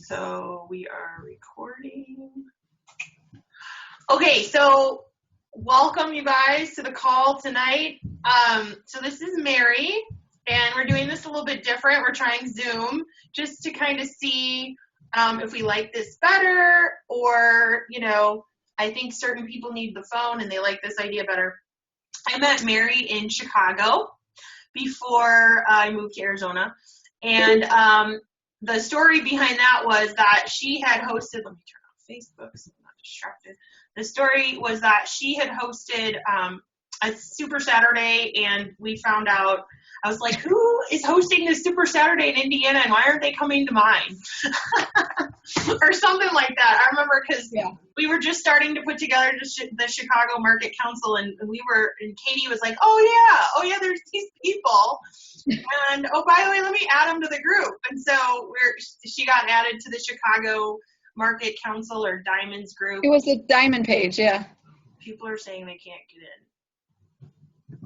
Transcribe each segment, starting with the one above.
So we are recording. Okay, so welcome you guys to the call tonight. So this is Mary, and we're doing this a little bit different. We're trying Zoom just to kind of see if we like this better, or, you know, I think certain people need the phone and they like this idea better. I met Mary in Chicago before I moved to Arizona, and the story behind that was that she had hosted, let me turn on Facebook so I'm not distracted. The story was that she had hosted a Super Saturday, and we found out, I was like, who is hosting this Super Saturday in Indiana, and why aren't they coming to mine? Or something like that. I remember because we were just starting to put together the Chicago Market Council, and Katie was like, oh yeah, there's these people. And, oh, by the way, let me add them to the group. And so she got added to the Chicago Market Council or Diamonds group. It was a Diamond page, yeah. People are saying they can't get in.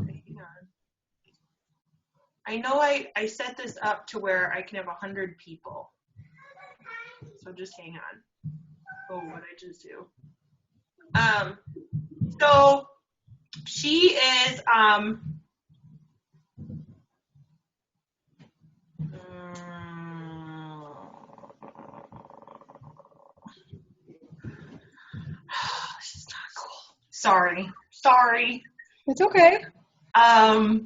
Okay, hang on. I know I set this up to where I can have 100 people. So just hang on. Oh, what did I just do? So she is this is not cool. Sorry. It's okay. I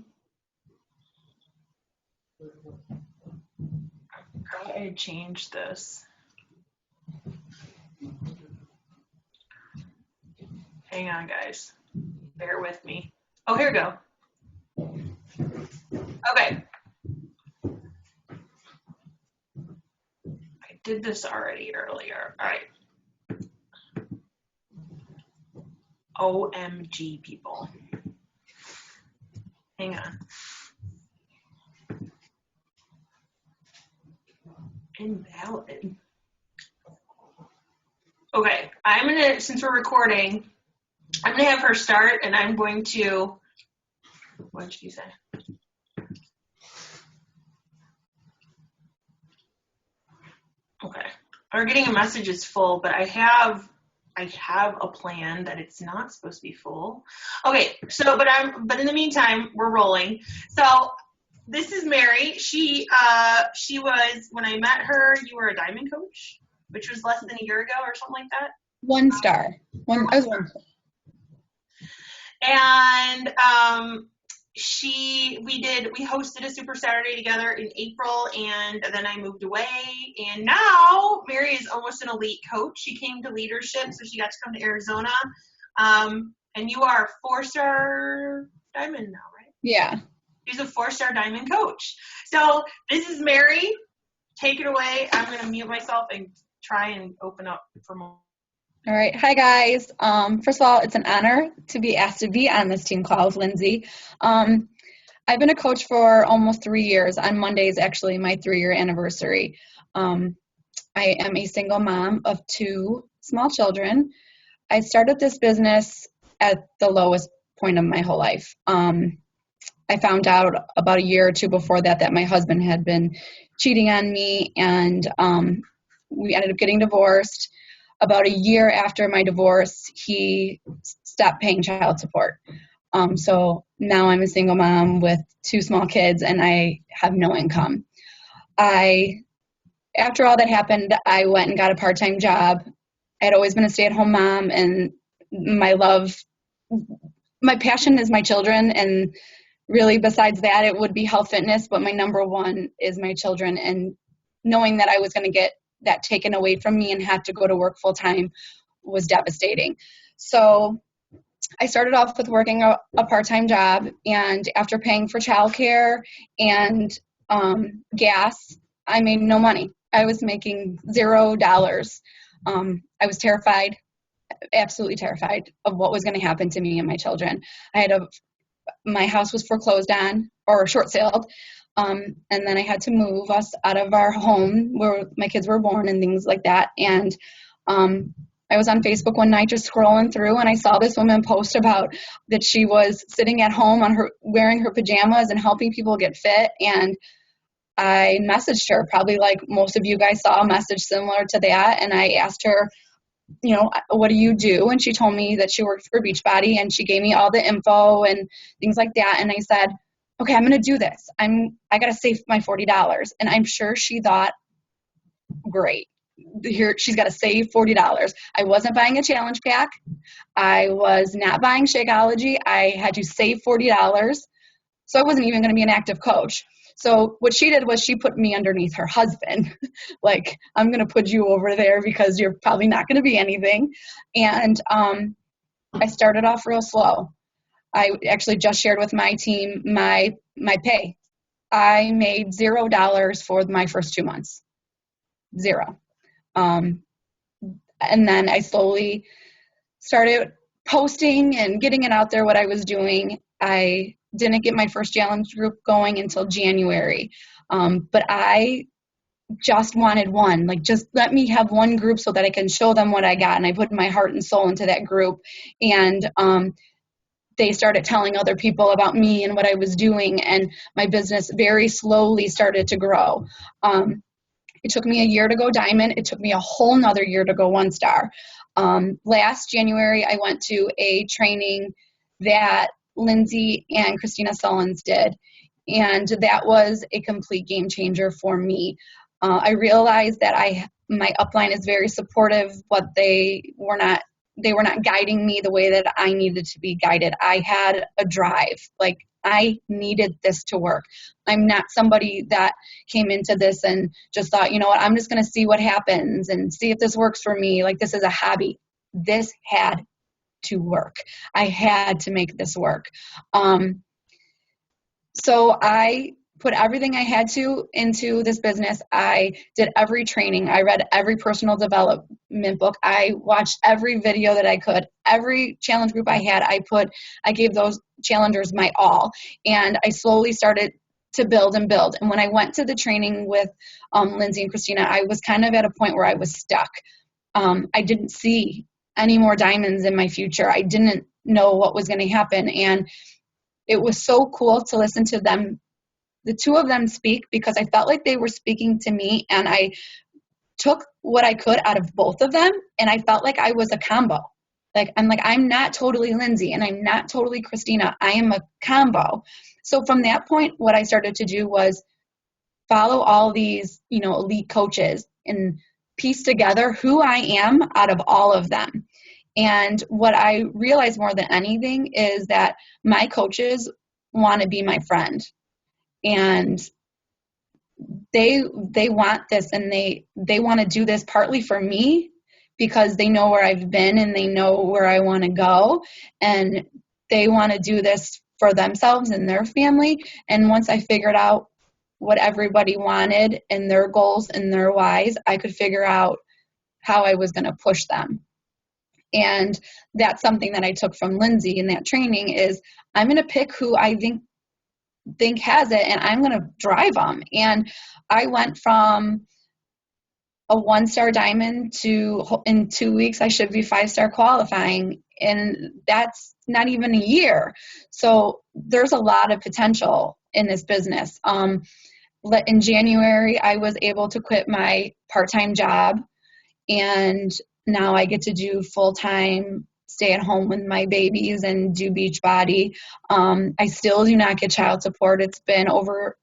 changed this. Hang on, guys. Bear with me. Oh, here we go. Okay. I did this already earlier. All right. OMG, people. Hang on. Invalid. Okay, since we're recording, I'm gonna have her start, and I'm going to, what did she say? Okay, we're getting a message is full, but I have a plan that it's not supposed to be full. Okay, so, but in the meantime, we're rolling. So this is Mary. She was, when I met her, you were a diamond coach, which was less than a year ago or something like that. One star. I was one star. And we hosted a Super Saturday together in April, and then I moved away, and now Mary is almost an elite coach. She came to leadership, so she got to come to Arizona. And you are a 4-star diamond now, right? Yeah. She's a 4-star diamond coach. So this is Mary. Take it away. I'm going to mute myself and try and open up for more. All right. Hi, guys. First of all, it's an honor to be asked to be on this team call with Lindsay. I've been a coach for almost 3 years. On Monday is actually my 3-year anniversary. I am a single mom of 2 small children. I started this business at the lowest point of my whole life. I found out about a year or 2 before that my husband had been cheating on me, and we ended up getting divorced. About a year after my divorce, he stopped paying child support. So now I'm a single mom with 2 small kids, and I have no income. After all that happened, I went and got a part-time job. I had always been a stay-at-home mom, and my passion is my children, and really besides that, it would be health fitness, but my number one is my children, and knowing that I was going to get that taken away from me and have to go to work full time was devastating. So I started off with working a part-time job, and after paying for childcare and gas, I made no money. I was making $0. I was terrified, absolutely terrified of what was going to happen to me and my children. My house was foreclosed on or short saled. And then I had to move us out of our home where my kids were born and things like that. And I was on Facebook one night just scrolling through, and I saw this woman post about that she was sitting at home wearing her pajamas and helping people get fit. And I messaged her, probably like most of you guys saw a message similar to that. And I asked her, what do you do? And she told me that she worked for Beachbody, and she gave me all the info and things like that. And I said, okay, I'm going to do this. I got to save my $40. And I'm sure she thought, great. Here, she's got to save $40. I wasn't buying a challenge pack. I was not buying Shakeology. I had to save $40. So I wasn't even going to be an active coach. So what she did was she put me underneath her husband. Like, I'm going to put you over there because you're probably not going to be anything. And I started off real slow. I actually just shared with my team my pay. I made $0 for my first 2 months. Zero. And then I slowly started posting and getting it out there what I was doing. I didn't get my first challenge group going until January. But I just wanted one, like, just let me have one group so that I can show them what I got. And I put my heart and soul into that group. And they started telling other people about me and what I was doing. And my business very slowly started to grow. It took me a year to go diamond. It took me a whole nother year to go 1-star. Last January, I went to a training that Lindsay and Christina Sullins did, and that was a complete game changer for me. I realized that my upline is very supportive, but they were not guiding me the way that I needed to be guided. I had a drive, like, I needed this to work. I'm not somebody that came into this and just thought, you know what, I'm just going to see what happens and see if this works for me. Like, this is a hobby. This had to work. I had to make this work. So I put everything I had to into this business. I did every training. I read every personal development book. I watched every video that I could. Every challenge group I had, I gave those challengers my all. And I slowly started to build and build. And when I went to the training with Lindsay and Christina, I was kind of at a point where I was stuck. I didn't see any more diamonds in my future. I didn't know what was going to happen. And it was so cool to listen to them, the two of them, speak, because I felt like they were speaking to me, and I took what I could out of both of them, and I felt like I was a combo. I'm not totally Lindsay, and I'm not totally Christina. I am a combo. So from that point, what I started to do was follow all these, elite coaches and piece together who I am out of all of them. And what I realized more than anything is that my coaches want to be my friend. And they want this, and they want to do this partly for me because they know where I've been and they know where I want to go, and they want to do this for themselves and their family. And once I figured out what everybody wanted and their goals and their whys, I could figure out how I was going to push them. And that's something that I took from Lindsay in that training is I'm going to pick who I think has it, and I'm going to drive them. And I went from a 1-star diamond to, in 2 weeks, I should be 5-star qualifying. And that's not even a year. So there's a lot of potential in this business. In January, I was able to quit my part-time job, and now I get to do full-time, stay at home with my babies and do Beachbody. I still do not get child support. It's been over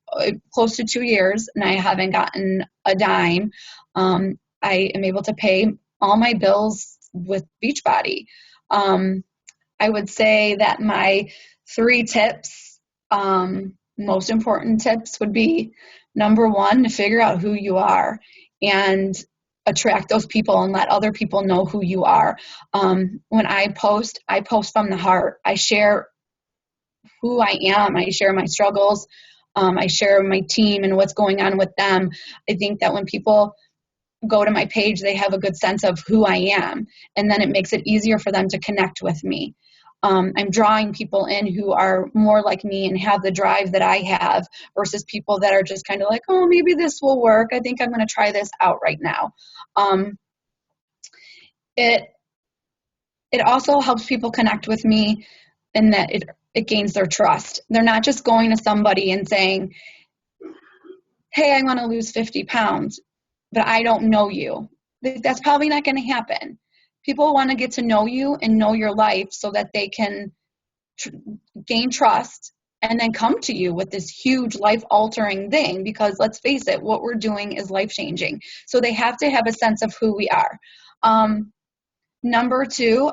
close to 2 years, and I haven't gotten a dime. I am able to pay all my bills with Beachbody. I would say that my 3 tips, most important tips, would be, number 1, to figure out who you are and attract those people and let other people know who you are. When I post from the heart. I share who I am. I share my struggles. I share my team and what's going on with them. I think that when people go to my page, they have a good sense of who I am, and then it makes it easier for them to connect with me. I'm drawing people in who are more like me and have the drive that I have versus people that are just kind of like, oh, maybe this will work. I think I'm going to try this out right now. It also helps people connect with me in that it gains their trust. They're not just going to somebody and saying, hey, I want to lose 50 pounds, but I don't know you. That's probably not going to happen. People want to get to know you and know your life so that they can gain trust and then come to you with this huge life-altering thing, because let's face it, what we're doing is life-changing. So they have to have a sense of who we are. Number 2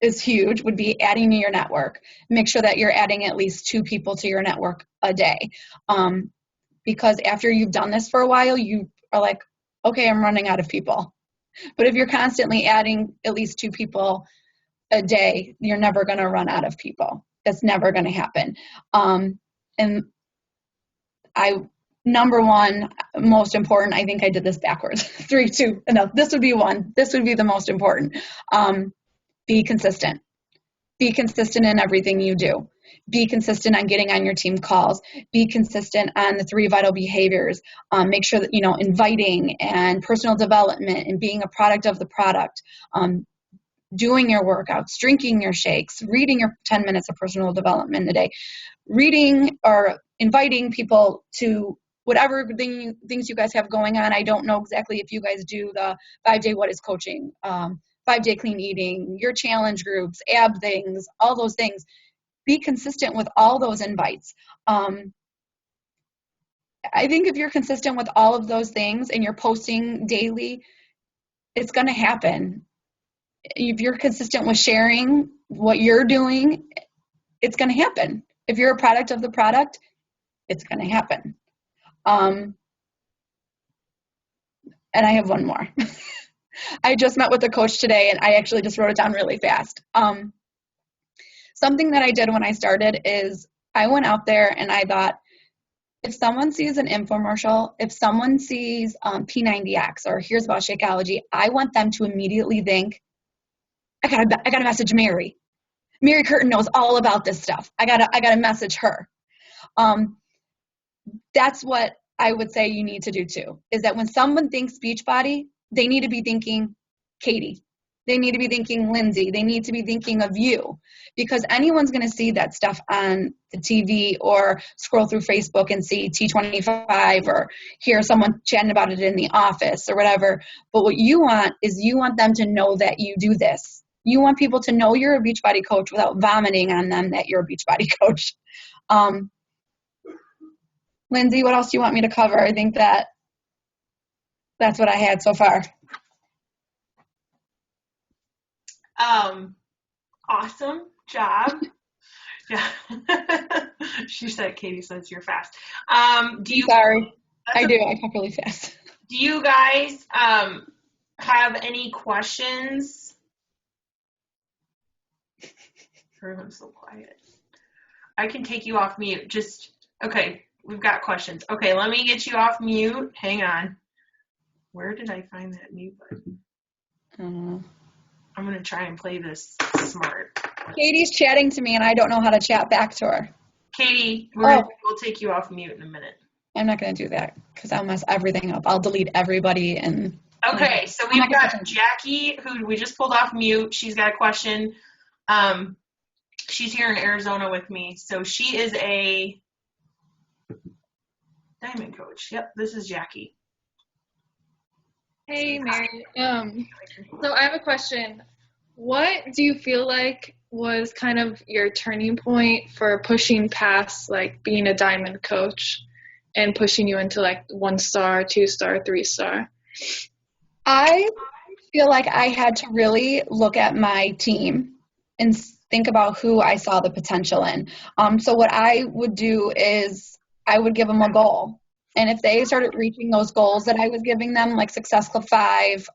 is huge, would be adding to your network. Make sure that you're adding at least 2 people to your network a day. Because after you've done this for a while, you are like, okay, I'm running out of people. But if you're constantly adding at least 2 people a day, you're never going to run out of people. That's never going to happen. And number 1, most important, I think I did this backwards. 3, 2, no, this would be 1. This would be the most important. Be consistent. Be consistent in everything you do. Be consistent on getting on your team calls. Be consistent on the 3 vital behaviors. Make sure that, inviting and personal development and being a product of the product. Doing your workouts, drinking your shakes, reading your 10 minutes of personal development a day, reading or inviting people to whatever things you guys have going on. I don't know exactly if you guys do the 5-day what is coaching, 5-day clean eating, your challenge groups, ab things, all those things. Be consistent with all those invites. I think if you're consistent with all of those things and you're posting daily, it's going to happen. If you're consistent with sharing what you're doing, it's going to happen. If you're a product of the product, it's going to happen. And I have one more. I just met with a coach today, and I actually just wrote it down really fast. Something that I did when I started is I went out there and I thought, if someone sees an infomercial, if someone sees P90X or hears about Shakeology, I want them to immediately think, I gotta message Mary. Mary Curtin knows all about this stuff. I gotta message her. That's what I would say you need to do too, is that when someone thinks Beachbody, they need to be thinking Katie. They need to be thinking Lindsay. They need to be thinking of you, because anyone's going to see that stuff on the TV or scroll through Facebook and see T25 or hear someone chatting about it in the office or whatever. But what you want is you want them to know that you do this. You want people to know you're a Beachbody coach without vomiting on them that you're a Beachbody coach. Lindsay, what else do you want me to cover? I think that's what I had so far. Awesome job. Yeah. Katie says you're fast. Sorry. I do. I talk really fast. Do you guys have any questions? I'm so quiet. I can take you off mute. Okay, we've got questions. Okay, let me get you off mute. Hang on. Where did I find that mute button? I'm going to try and play this smart. Katie's chatting to me, and I don't know how to chat back to her. Katie, we'll take you off mute in a minute. I'm not going to do that because I'll mess everything up. I'll delete everybody. Okay, so we've got Jackie, who we just pulled off mute. She's got a question. She's here in Arizona with me. So she is a diamond coach. Yep, this is Jackie. Hey, Mary. So I have a question. What do you feel like was kind of your turning point for pushing past like being a diamond coach and pushing you into like 1-star, 2-star, 3-star? I feel like I had to really look at my team and think about who I saw the potential in. So what I would do is I would give them a goal. And if they started reaching those goals that I was giving them, like Success Club 5,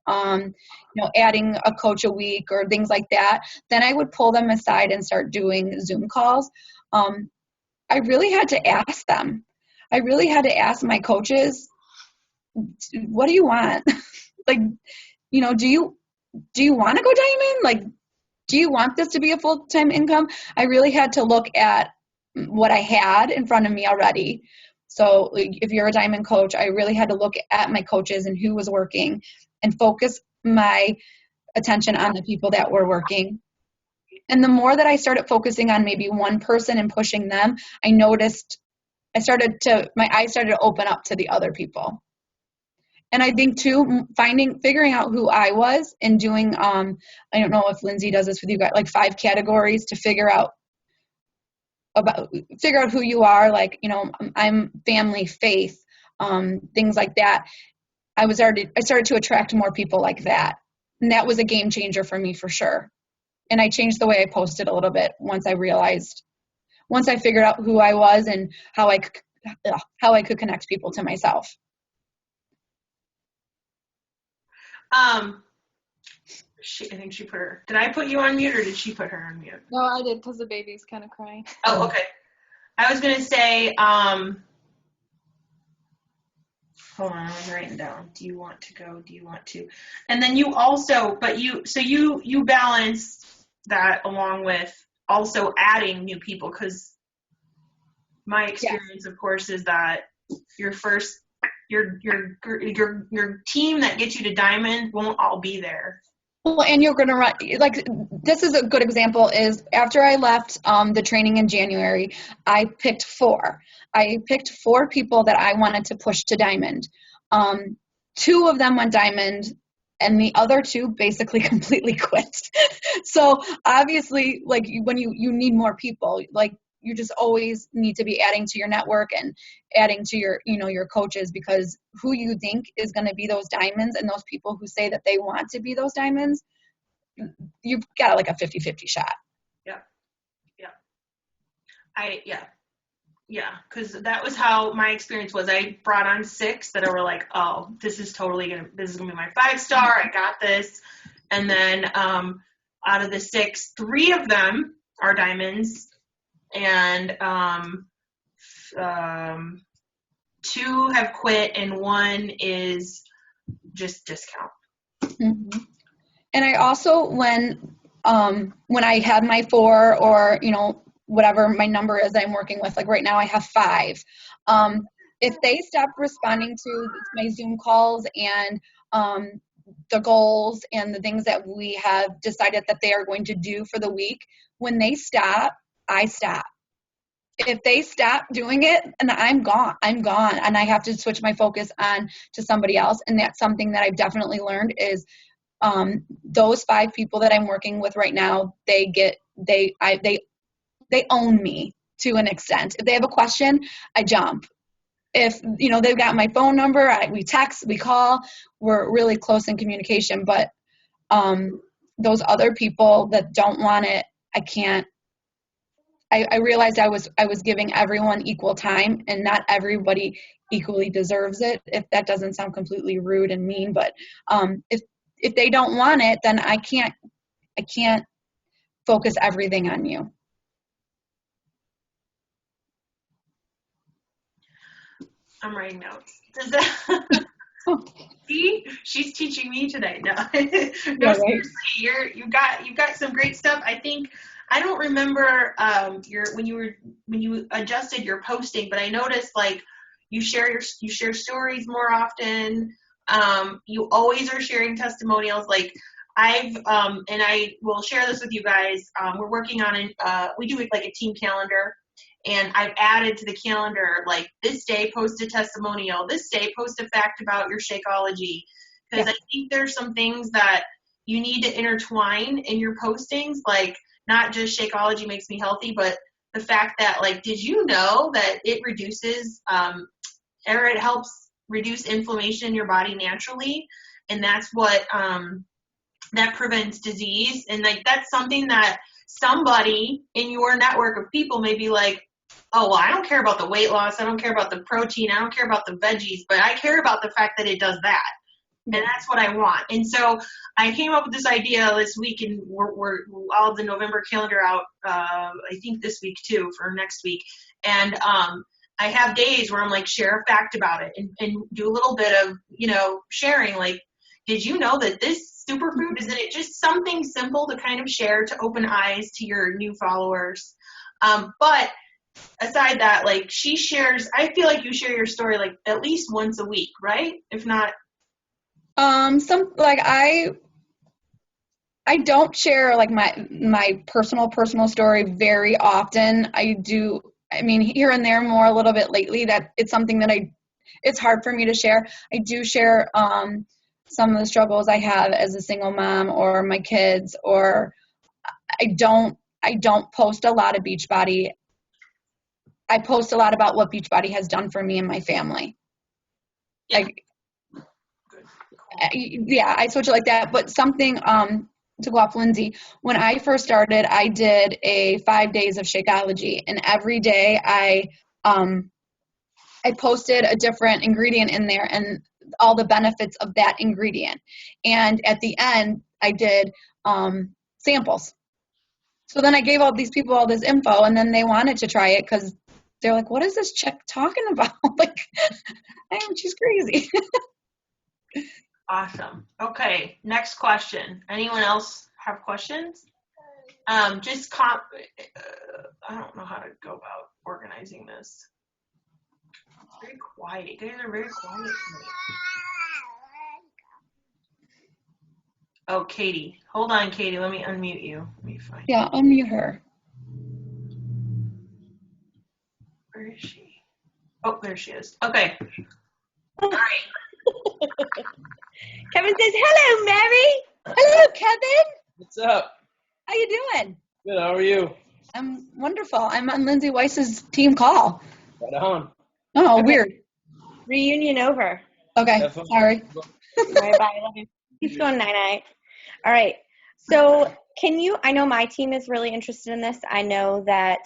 adding a coach a week or things like that, then I would pull them aside and start doing Zoom calls. I really had to ask them. I really had to ask my coaches, what do you want? Do you want to go diamond? Like, do you want this to be a full-time income? I really had to look at what I had in front of me already. So if you're a diamond coach, I really had to look at my coaches and who was working and focus my attention on the people that were working. And the more that I started focusing on maybe one person and pushing them, I noticed my eyes started to open up to the other people. And I think too, figuring out who I was and doing, I don't know if Lindsay does this with you guys, like 5 categories to figure out who you are. Like, I'm family, faith, things like that. I started to attract more people like that. And that was a game changer for me for sure. And I changed the way I posted a little bit once I figured out who I was and how I could connect people to myself. I think she put her. Did I put you on mute or did she put her on mute? No, I did because the baby's kind of crying. Oh, okay. I was gonna say, hold on, I'm writing down. Do you want to go? Do you want to? And then you also, you balance that along with also adding new people, because my experience, of course, is that your team that gets you to diamond won't all be there. Well, and you're going to run, like, this is a good example is after I left the training in January, I picked 4. I picked 4 people that I wanted to push to diamond. 2 of them went diamond, and the other 2 basically completely quit. So obviously, like, when you need more people, like, you just always need to be adding to your network and adding to your coaches, because who you think is going to be those diamonds and those people who say that they want to be those diamonds, you've got like a 50-50 shot. Yeah, because that was how my experience was. I brought on 6 that were like, oh, this is gonna be my 5-star. I got this. And then out of the 6, 3 of them are diamonds, and 2 have quit, and 1 is just discount. Mm-hmm. And I also, when I have my 4 or whatever my number is that I'm working with, like right now I have 5. If they stop responding to my Zoom calls and the goals and the things that we have decided that they are going to do for the week, when they stop, I stop. If they stop doing it, and I'm gone, and I have to switch my focus on to somebody else. And that's something that I've definitely learned is those 5 people that I'm working with right now, they own me to an extent. If they have a question, I jump. If they've got my phone number, we text, we call, we're really close in communication. But those other people that don't want it, I can't. I realized I was giving everyone equal time, and not everybody equally deserves it. If that doesn't sound completely rude and mean, but if they don't want it, then I can't focus everything on you. I'm writing notes. See, she's teaching me today. No, no, seriously, you've got some great stuff. I think. I don't remember when you adjusted your posting, but I noticed like you share stories more often. You always are sharing testimonials. Like and I will share this with you guys. We're working on we do like a team calendar, and I've added to the calendar like this day post a testimonial, this day post a fact about your Shakeology, because I think there's some things that you need to intertwine in your postings, like. Not just Shakeology makes me healthy, but the fact that, like, did you know that it reduces, or it helps reduce inflammation in your body naturally? And that's what, that prevents disease. And, like, that's something that somebody in your network of people may be like, oh, well, I don't care about the weight loss. I don't care about the protein. I don't care about the veggies, but I care about the fact that it does that. And that's what I want. And so I came up with this idea this week, and we're all the November calendar out, I think this week too, for next week. And I have days where I'm like, share a fact about it and do a little bit of, sharing. Like, did you know that this superfood, isn't it just something simple to kind of share to open eyes to your new followers? But aside that, like she shares, I feel like you share your story like at least once a week, right? If not. I don't share like my personal story very often. I do I mean, here and there more a little bit lately, that it's something that it's hard for me to share. I do share some of the struggles I have as a single mom, or my kids, or I don't post a lot of Beachbody. I post a lot about what Beachbody has done for me and my family. Yeah. Like, yeah, I switch it like that. But something to go off Lindsay, when I first started, I did a 5 days of Shakeology, and every day I posted a different ingredient in there and all the benefits of that ingredient. And at the end, I did samples. So then I gave all these people all this info, and then they wanted to try it because they're like, what is this chick talking about? Like, she's crazy. Awesome. Okay, next question. Anyone else have questions? I don't know how to go about organizing this. It's very quiet. You guys are very quiet tonight. Oh, Katie. Hold on, Katie. Let me unmute you. Let me find you. Yeah, unmute her. Where is she? Oh, there she is. Okay. All right. Kevin says, hello, Mary. Hello, Kevin. What's up? How you doing? Good, how are you? I'm wonderful. I'm on Lindsay Weiss's team call. Right on. Oh, Okay. weird. Reunion over. Okay, sorry. All right, bye. Love you. He's going night-night. All right. So I know my team is really interested in this. I know that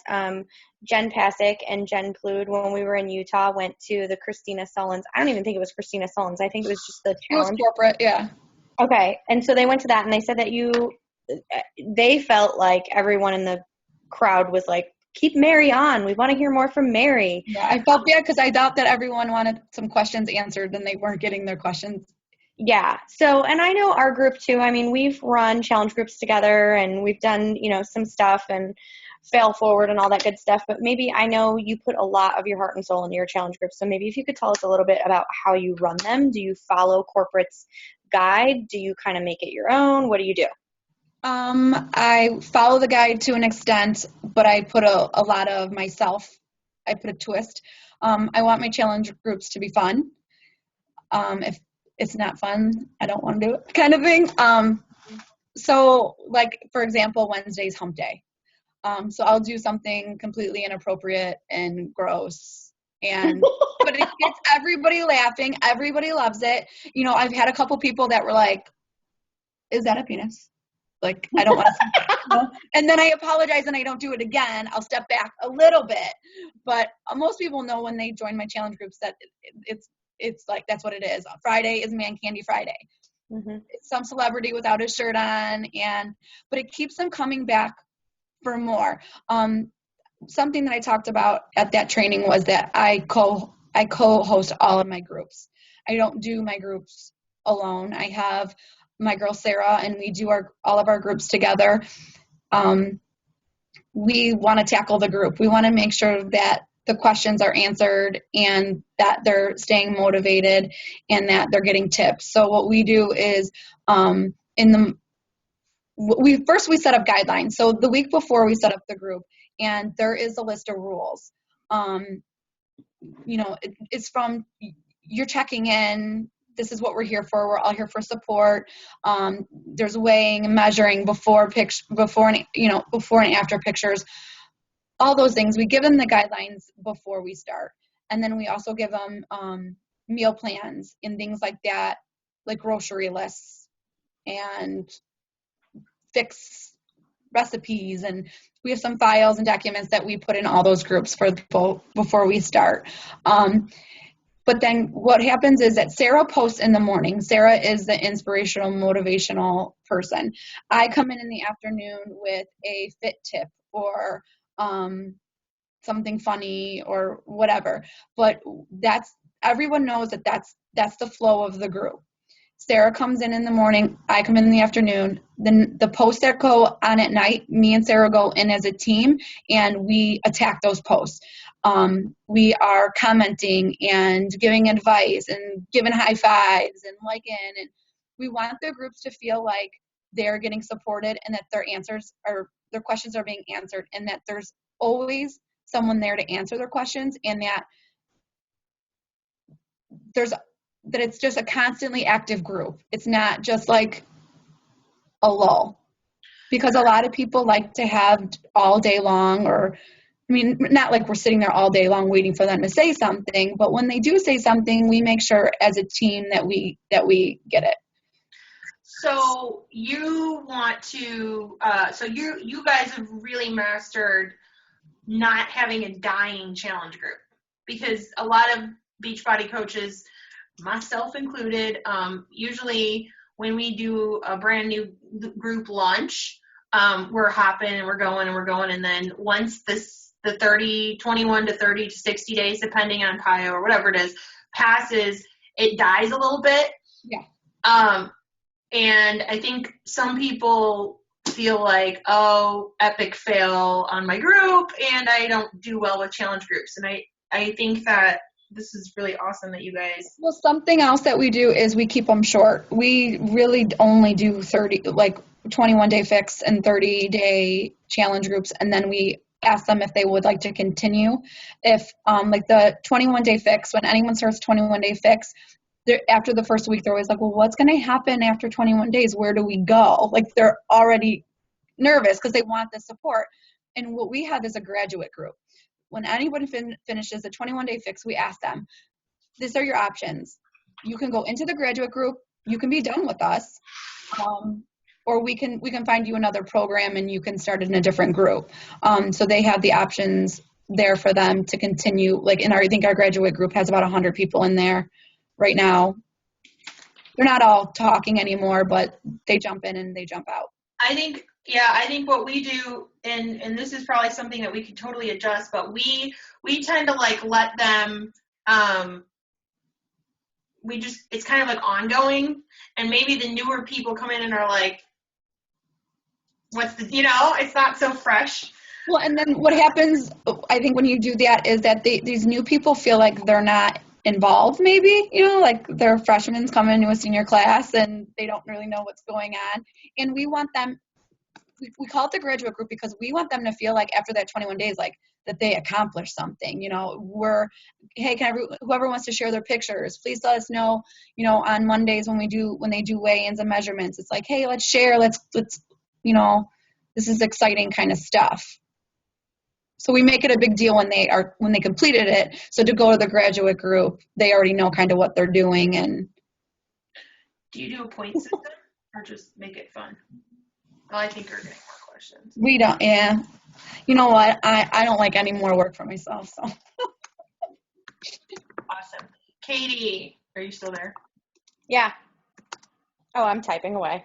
Jen Pasick and Jen Plude, when we were in Utah, went to the Christina Sullins. I don't even think it was Christina Sullins. I think it was just the It was challenge. corporate, yeah. Okay. And so they went to that, and they said that they felt like everyone in the crowd was like, keep Mary on. We want to hear more from Mary. Yeah, I felt bad because I thought that everyone wanted some questions answered and they weren't getting their questions. Yeah. So, and I know our group too. I mean, we've run challenge groups together, and we've done, some stuff and fail forward and all that good stuff. But maybe I know you put a lot of your heart and soul into your challenge groups. So maybe if you could tell us a little bit about how you run them. Do you follow corporate's guide? Do you kind of make it your own? What do you do? I follow the guide to an extent, but I put a lot of myself. I put a twist. I want my challenge groups to be fun. If it's not fun, I don't want to do it, kind of thing. So, like, for example, Wednesday's hump day. So I'll do something completely inappropriate and gross, but it gets everybody laughing. Everybody loves it. I've had a couple people that were like, "Is that a penis?" Like, I don't want to. And then I apologize and I don't do it again. I'll step back a little bit. But most people know when they join my challenge groups that it's like, that's what it is. Friday is Man Candy Friday. Mm-hmm. It's some celebrity without a shirt on, but it keeps them coming back for more. Something that I talked about at that training was that I co-host all of my groups. I don't do my groups alone. I have my girl Sarah, and we do all of our groups together. We want to tackle the group. We want to make sure that the questions are answered and that they're staying motivated and that they're getting tips. So what we do is we set up guidelines. So the week before we set up the group, and there is a list of rules. It's from you're checking in. This is what we're here for. We're all here for support. There's weighing and measuring before and after pictures. All those things. We give them the guidelines before we start. And then we also give them meal plans and things like that, like grocery lists and fix recipes. And we have some files and documents that we put in all those groups for before we start. But then what happens is that Sarah posts in the morning. Sarah is the inspirational, motivational person. I come in the afternoon with a fit tip or something funny or whatever. But everyone knows that's the flow of the group. Sarah comes in the morning. I come in the afternoon. Then the posts that go on at night, me and Sarah go in as a team, and we attack those posts. We are commenting and giving advice and giving high fives and liking. And we want the groups to feel like they're getting supported and that their questions are being answered, and that there's always someone there to answer their questions, and that it's just a constantly active group. It's not just like a lull, because a lot of people like to have all day long, or I mean, not like we're sitting there all day long waiting for them to say something, but when they do say something, we make sure as a team that we get it. So you want to, so you guys have really mastered not having a dying challenge group, because a lot of Beachbody coaches, myself included, usually when we do a brand new group launch, we're hopping and we're going, and then once the 21 to 30 to 60 days, depending on PIO or whatever it is, passes, it dies a little bit. Yeah. And I think some people feel like, oh, epic fail on my group, and I don't do well with challenge groups. And I think that this is really awesome that you guys. Well, something else that we do is we keep them short. We really only do 21-day fix and 30-day challenge groups, and then we ask them if they would like to continue. If like the 21-day fix, when anyone starts 21-day fix, after the first week, they're always like, well, what's going to happen after 21 days? Where do we go? Like, they're already nervous because they want the support. And what we have is a graduate group. When anyone finishes a 21-day fix, we ask them, these are your options. You can go into the graduate group. You can be done with us. Or we can find you another program and you can start in a different group. So they have the options there for them to continue. Like I think our graduate group has about 100 people in there right now. They're not all talking anymore, but they jump in and they jump out. I think what we do, and this is probably something that we could totally adjust, but we tend to like let them, it's kind of like ongoing, and maybe the newer people come in and are like, it's not so fresh. Well, and then what happens, I think, when you do that is that these new people feel like they're not involved, maybe, like they're freshmen coming into a senior class and they don't really know what's going on. And we want them, we call it the graduate group because we want them to feel like after that 21 days, like that they accomplished something. Hey, whoever wants to share their pictures, please let us know, on Mondays when they do weigh-ins and measurements. It's like, hey, let's share, let's this is exciting kind of stuff. So we make it a big deal when they completed it. So to go to the graduate group, they already know kind of what they're doing. And do you do a point system or just make it fun? Well, I think we're getting more questions. We don't. Yeah. You know what? I don't like any more work for myself. So. Awesome. Katie, are you still there? Yeah. Oh, I'm typing away.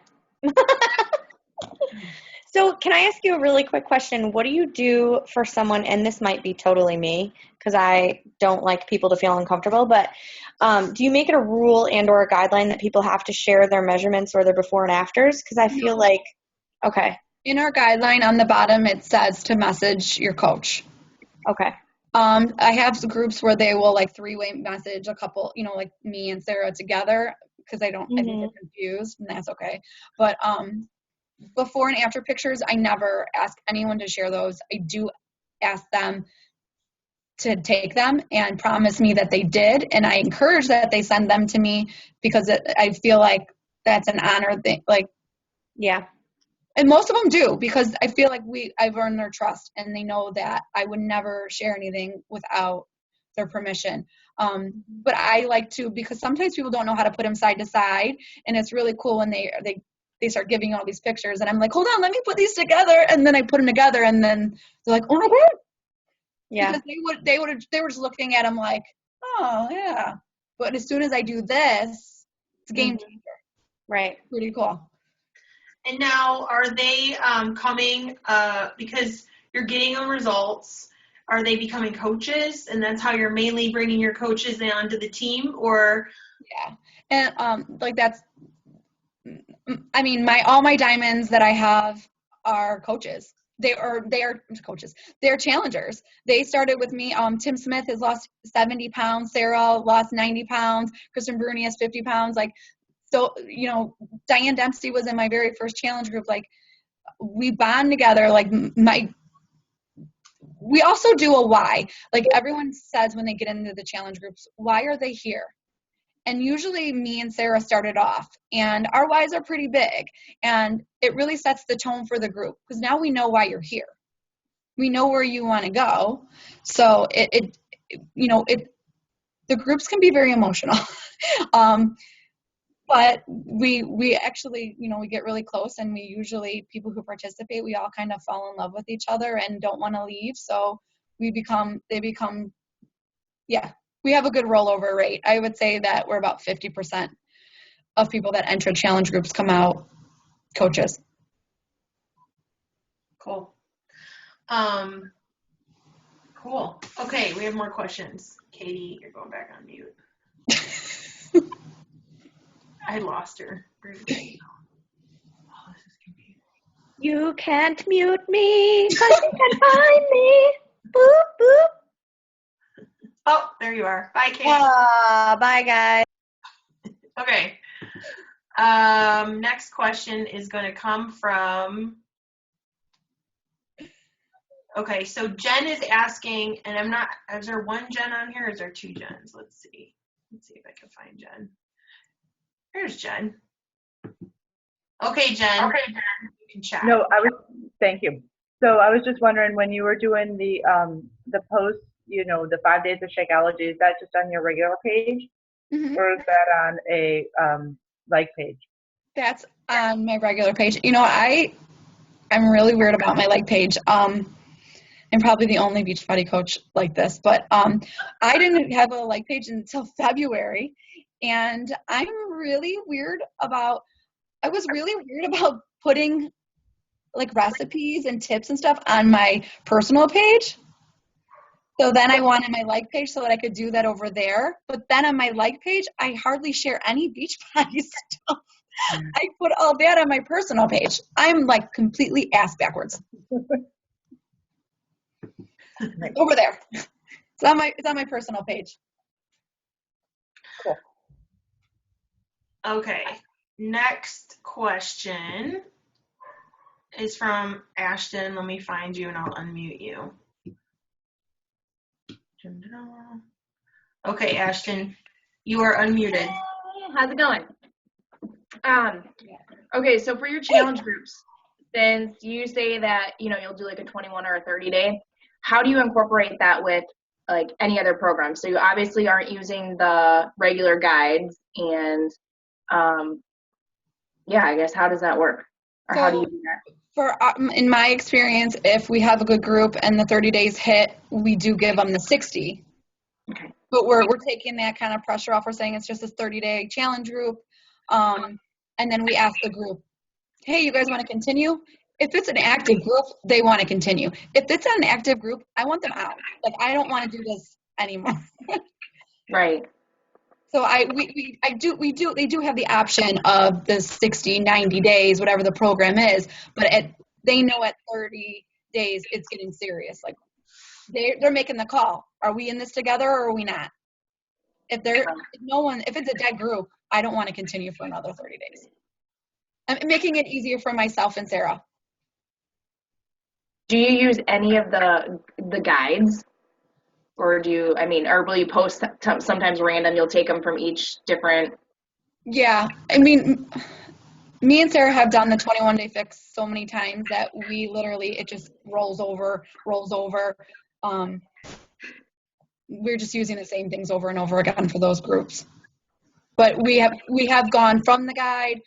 So can I ask you a really quick question? What do you do for someone, and this might be totally me because I don't like people to feel uncomfortable, but do you make it a rule and or a guideline that people have to share their measurements or their before and afters? Because I feel like, okay. In our guideline on the bottom, it says to message your coach. Okay. I have some groups where they will like three-way message a couple, like me and Sarah together because I think they're confused, and that's okay. But before and after pictures, I never ask anyone to share those. I do ask them to take them and promise me that they did, and I encourage that they send them to me because I feel like that's an honor thing. Like, yeah. And most of them do because I feel like I've earned their trust, and they know that I would never share anything without their permission. But I like to, because sometimes people don't know how to put them side to side, and it's really cool when they start giving all these pictures, and I'm like, hold on, let me put these together, and then I put them together, and then they're like, oh my god, yeah, because they were just looking at them like, oh yeah, but as soon as I do this, it's a game changer. Right. Pretty cool. And now, are they coming because you're getting them results? Are they becoming coaches, and that's how you're mainly bringing your coaches onto the team, or? Yeah, and like that's. I mean, all my diamonds that I have are coaches. They are coaches. They're challengers. They started with me. Tim Smith has lost 70 pounds. Sarah lost 90 pounds. Kristen Bruni has 50 pounds. Like, so, Diane Dempsey was in my very first challenge group. Like, we bond together. Like, we also do a why. Like everyone says when they get into the challenge groups, why are they here? And usually me and Sarah started off, and our whys are pretty big, and it really sets the tone for the group because now we know why you're here. We know where you want to go. So the groups can be very emotional. But we actually, we get really close, and we usually, people who participate, we all kind of fall in love with each other and don't want to leave. So they become, we have a good rollover rate. I would say that we're about 50% of people that enter challenge groups come out coaches. Cool. Cool. Okay, we have more questions. Katie, you're going back on mute. I lost her. Where did she go? Oh, this is confusing. You can't mute me because you can find me. Boop, boop. Oh, there you are. Bye, Katie. Bye, guys. Okay. Next question is going to come from. Okay, so Jen is asking, and I'm not. Is there one Jen on here, or is there two Jens? Let's see. Let's see if I can find Jen. There's Jen. Okay, Jen. You can chat. No, thank you. So I was just wondering, when you were doing the post, the 5 days of Shakeology, is that just on your regular page, or is that on a like page? That's on my regular page. I'm really weird about my like page. I'm probably the only Beachbody coach like this, but I didn't have a like page until February, and I was really weird about putting like recipes and tips and stuff on my personal page. So then I wanted my like page so that I could do that over there. But then on my like page, I hardly share any Beachbody stuff. I put all that on my personal page. I'm like completely ass backwards. Over there. It's on my personal page. Cool. Okay. Next question is from Ashton. Let me find you and I'll unmute you. Okay, Ashton, you are unmuted. How's it going? Okay, so for your challenge groups, since you say that, you'll do like a 21 or a 30 day, how do you incorporate that with like any other program? So you obviously aren't using the regular guides, and I guess how does that work? Or how do you do that? In my experience, if we have a good group and the 30 days hit, we do give them the 60. Okay. But we're taking that kind of pressure off. We're saying it's just a 30-day challenge group. And then we ask the group, hey, you guys want to continue? If it's an active group, they want to continue. If it's an active group, I want them out. Like, I don't want to do this anymore. Right. So they do have the option of the 60, 90 days, whatever the program is, but they know at 30 days it's getting serious. Like they're making the call. Are we in this together or are we not? If it's a dead group, I don't want to continue for another 30 days. I'm making it easier for myself and Sarah. Do you use any of the guides? Or will you post sometimes random, you'll take them from each different? Yeah, me and Sarah have done the 21-day fix so many times that we literally, it just rolls over. We're just using the same things over and over again for those groups. But we have gone from the guide,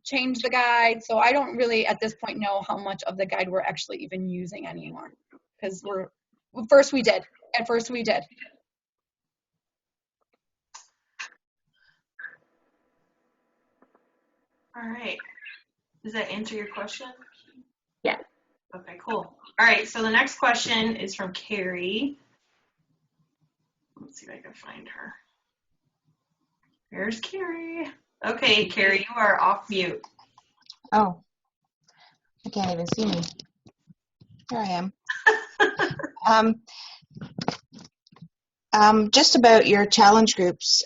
changed the guide, so I don't really at this point know how much of the guide we're actually even using anymore. Because at first we did. All right. Does that answer your question? Yeah. Okay, cool. All right, so the next question is from Carrie. Let's see if I can find her. There's Carrie. Okay, Carrie, you are off mute. Oh, I can't even see me. Here I am. Just about your challenge groups,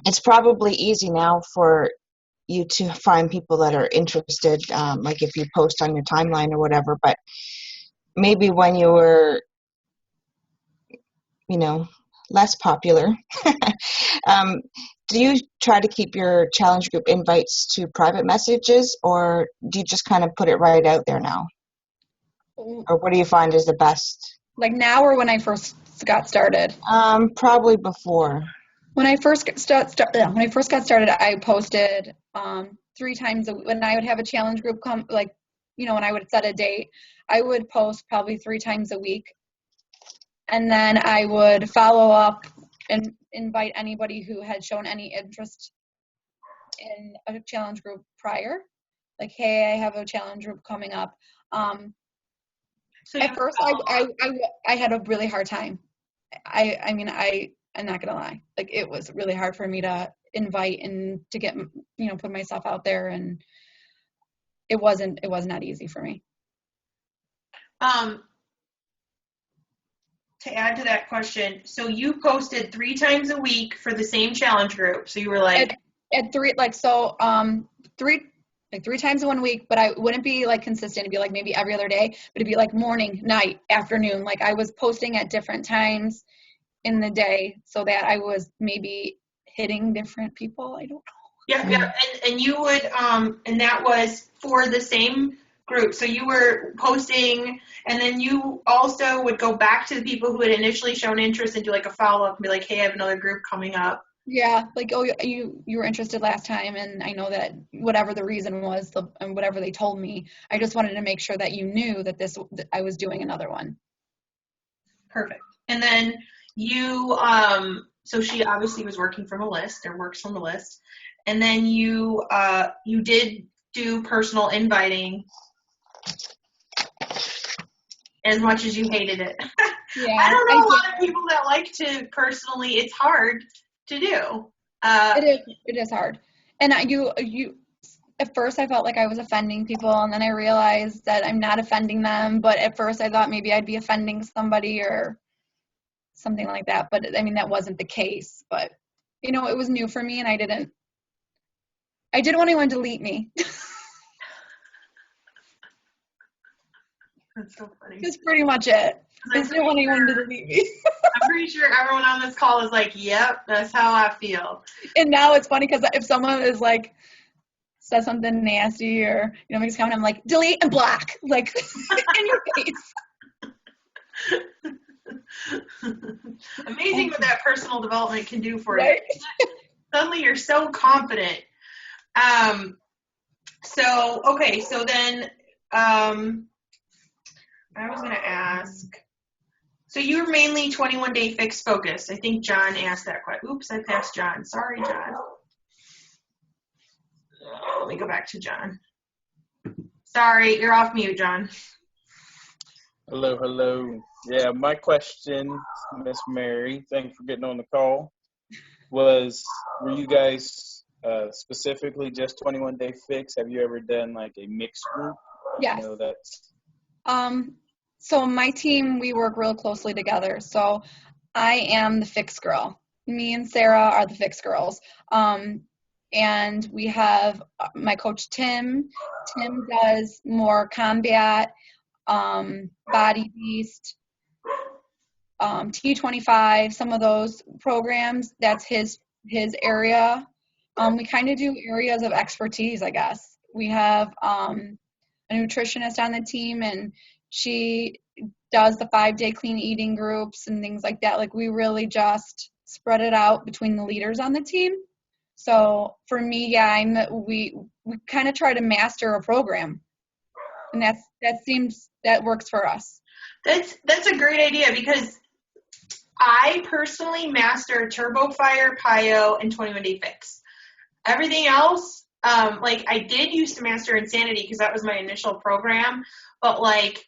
it's probably easy now for you to find people that are interested, like if you post on your timeline or whatever, but maybe when you were, less popular, do you try to keep your challenge group invites to private messages, or do you just kind of put it right out there now? Or what do you find is the best? Like now or when I first got started? Probably before. When I first got started, I posted 3 times a week. When I would have a challenge group come, like, when I would set a date, I would post probably 3 times a week. And then I would follow up and invite anybody who had shown any interest in a challenge group prior. Like, hey, I have a challenge group coming up. At first, I had a really hard time. I'm not gonna lie. Like, it was really hard for me to invite and to get, put myself out there, and it was not easy for me. To add to that question, so you posted 3 times a week for the same challenge group. So you were like at 3, like, so 3 times in 1 week, but I wouldn't be like consistent. It'd be like maybe every other day, but it'd be like morning, night, afternoon. Like, I was posting at different times in the day so that I was maybe hitting different people. I don't know. Yeah. And you would, and that was for the same group. So you were posting, and then you also would go back to the people who had initially shown interest and do like a follow-up and be like, hey, I have another group coming up. Yeah, like, oh, you were interested last time, and I know that whatever the reason was, and whatever they told me, I just wanted to make sure that you knew that I was doing another one. Perfect. And then you, so she obviously was working from a list, or works from a list, and then you did do personal inviting as much as you hated it. Yeah, I don't know a lot of people that like to personally. It's hard to do. It is hard. And you at first I felt like I was offending people, and then I realized that I'm not offending them, but at first I thought maybe I'd be offending somebody or something like that. But I mean, that wasn't the case. But it was new for me, and I didn't want anyone to delete me. That's so funny. That's pretty much it. I just didn't want anyone to delete me. I'm pretty sure everyone on this call is like, yep, that's how I feel. And now it's funny because if someone is like, says something nasty or, makes a comment, I'm like, delete and block, like, in your face. Amazing what that personal development can do for right? you. Suddenly you're so confident. So then, I was going to ask, so you were mainly 21-day fix focused. I think John asked that question. Oops, I passed John. Sorry, John. Let me go back to John. Sorry, you're off mute, John. Hello. Yeah, my question, Miss Mary, thanks for getting on the call, was, were you guys specifically just 21-day fix? Have you ever done like a mixed group? Yes. So my team, we work real closely together. So I am the fix girl. Me and Sarah are the fix girls. And we have my coach, Tim. Tim does more combat, body beast, T25, some of those programs. That's his area. We kind of do areas of expertise, I guess. We have a nutritionist on the team, and she does the 5-day clean eating groups and things like that. Like, we really just spread it out between the leaders on the team. So for me, yeah, we kind of try to master a program, and that works for us. That's a great idea, because I personally master Turbo Fire, Pyo, and 21-Day Fix. Everything else, like, I did used to master Insanity because that was my initial program, but like,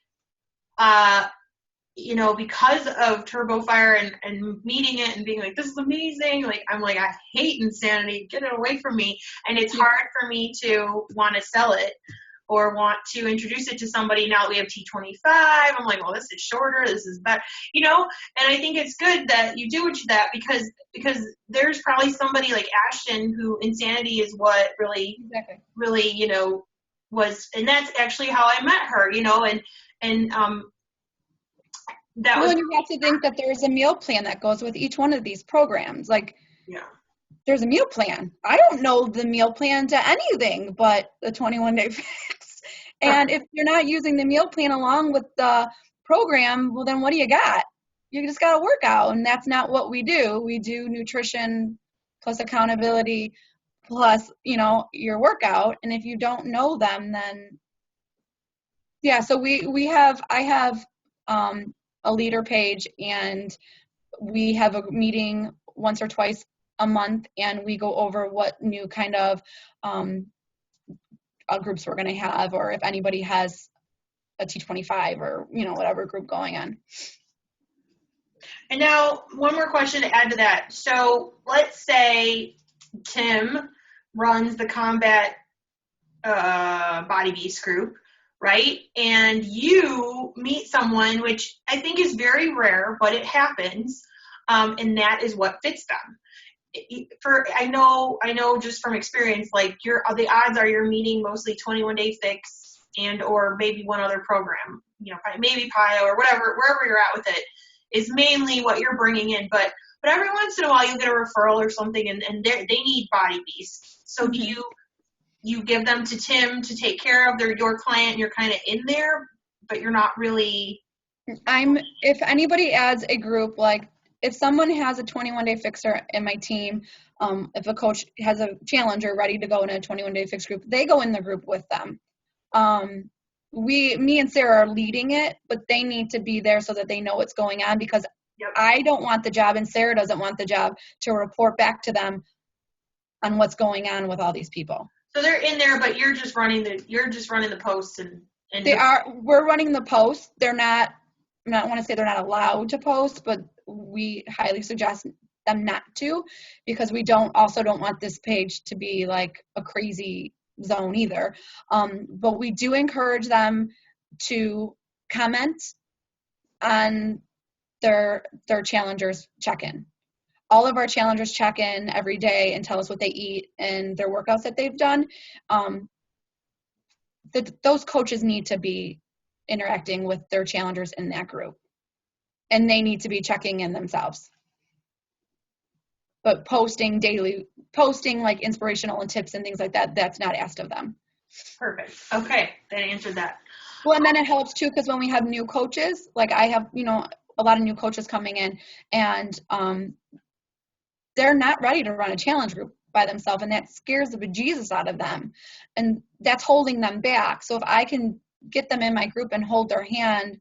because of Turbo Fire and meeting it and being like, this is amazing, like, I'm like, I hate Insanity, get it away from me. And it's hard for me to want to sell it or want to introduce it to somebody now that we have T25. I'm like, well, this is shorter, this is better, and I think it's good that you do that, because there's probably somebody like Ashton who Insanity is what really, really, was, and that's actually how I met her, and And you have to think that there's a meal plan that goes with each one of these programs. Like, there's a meal plan. I don't know the meal plan to anything but the 21-day fix. And if you're not using the meal plan along with the program, well, then what do you got? You just got to work out, and that's not what we do. We do nutrition plus accountability plus, your workout. And if you don't know them, then so I have a leader page, and we have a meeting once or twice a month, and we go over what new kind of groups we're going to have, or if anybody has a T25 or whatever group going on. And now one more question to add to that. So let's say Tim runs the Combat Body Beast group, right? And you meet someone, which I think is very rare, but it happens, and that is what fits them. I know just from experience, like the odds are you're meeting mostly 21-day fix and or maybe one other program, maybe PIO or whatever, wherever you're at with it is mainly what you're bringing in. But every once in a while you get a referral or something, and they need Body Beast. So do you give them to Tim to take care of? They're your client, and you're kind of in there, but you're not really. If anybody adds a group, like if someone has a 21-day fixer in my team, if a coach has a challenger ready to go in a 21-day fix group, they go in the group with them. Me and Sarah are leading it, but they need to be there so that they know what's going on, because I don't want the job, and Sarah doesn't want the job, to report back to them on what's going on with all these people. So they're in there, but you're just running the posts and we're running the posts. They're not. I don't want to say they're not allowed to post, but we highly suggest them not to, because we don't want this page to be like a crazy zone either. But we do encourage them to comment on their challengers check-in. All of our challengers check in every day and tell us what they eat and their workouts that they've done. Those coaches need to be interacting with their challengers in that group, and they need to be checking in themselves. But posting like inspirational and tips and things like that, that's not asked of them. Perfect. Okay, that answered that. Well, and then it helps too, because when we have new coaches, like I have, a lot of new coaches coming in, and they're not ready to run a challenge group by themselves, and that scares the bejesus out of them, and that's holding them back. So if I can get them in my group and hold their hand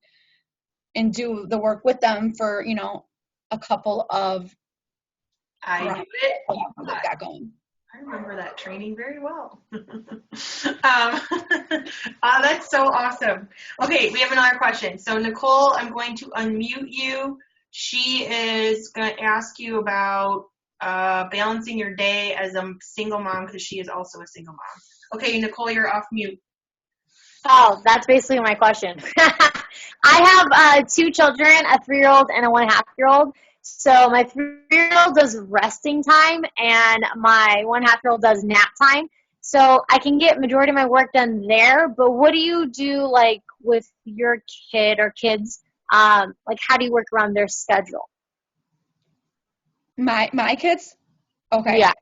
and do the work with them for, a couple of I do it. Got going. I remember that training very well. That's so awesome. Okay, we have another question. So Nicole, I'm going to unmute you. She is going to ask you about balancing your day as a single mom, because she is also a single mom. Okay, Nicole, you're off mute. Oh, that's basically my question. I have 2 children, a 3-year-old and a 1.5-year-old. So my 3-year-old does resting time, and my 1.5-year-old does nap time. So I can get majority of my work done there. But what do you do, like, with your kid or kids? Like, how do you work around their schedule? My kids? Okay. Yeah.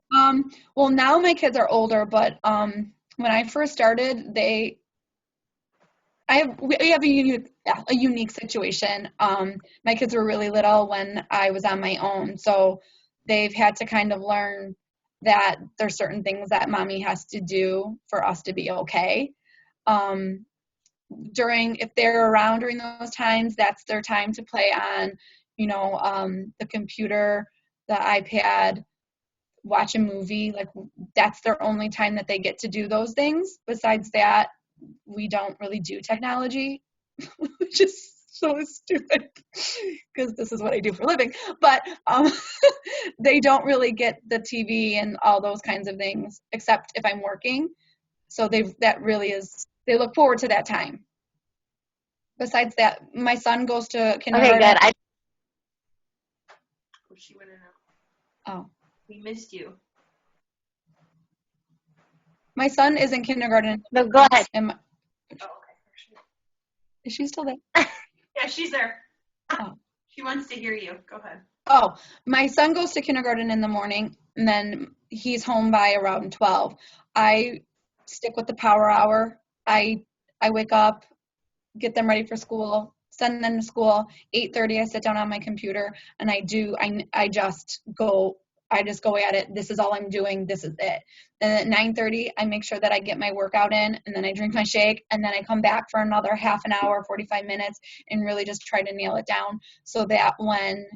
Well, now my kids are older, but when I first started, we have a unique situation. My kids were really little when I was on my own, so they've had to kind of learn that there's certain things that mommy has to do for us to be okay. If they're around during those times, that's their time to play on, the computer, the iPad, watch a movie. Like, that's their only time that they get to do those things. Besides that, we don't really do technology, which is so stupid because this is what I do for a living. But they don't really get the TV and all those kinds of things, except if I'm working. So they look forward to that time. Besides that, my son goes to kindergarten. Okay, good. She went in out. Oh. We missed you. My son is in kindergarten. No, go ahead. Oh, okay. Is she still there? Yeah, she's there. She wants to hear you. Go ahead. Oh, my son goes to kindergarten in the morning, and then he's home by around 12. I stick with the power hour. I wake up, get them ready for school, send them to school. 8:30, I sit down on my computer, and I just go at it. This is all I'm doing. This is it. And at 9:30, I make sure that I get my workout in, and then I drink my shake, and then I come back for another half an hour, 45 minutes, and really just try to nail it down so that when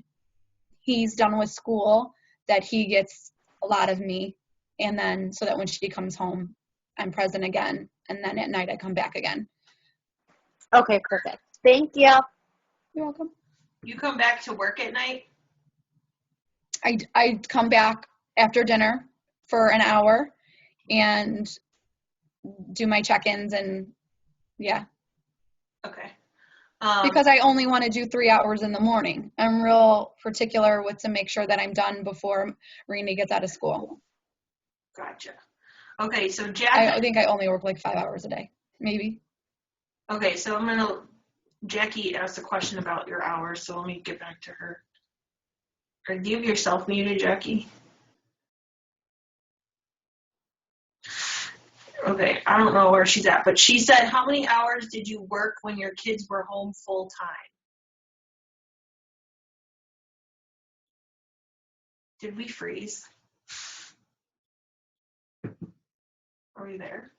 he's done with school, that he gets a lot of me, and then so that when she comes home, I'm present again, and then at night I come back again. Okay, perfect. Thank you. You're welcome. You come back to work at night? I come back after dinner for an hour and do my check-ins, and yeah. Okay. Because I only want to do 3 hours in the morning. I'm real particular with to make sure that I'm done before Rena gets out of school. Gotcha. Okay, so Jackie. I think I only work like 5 hours a day, maybe. Okay, so Jackie asked a question about your hours, so let me get back to her. Do you have yourself muted, Jackie? Okay, I don't know where she's at, but she said, how many hours did you work when your kids were home full time? Did we freeze? Are we there?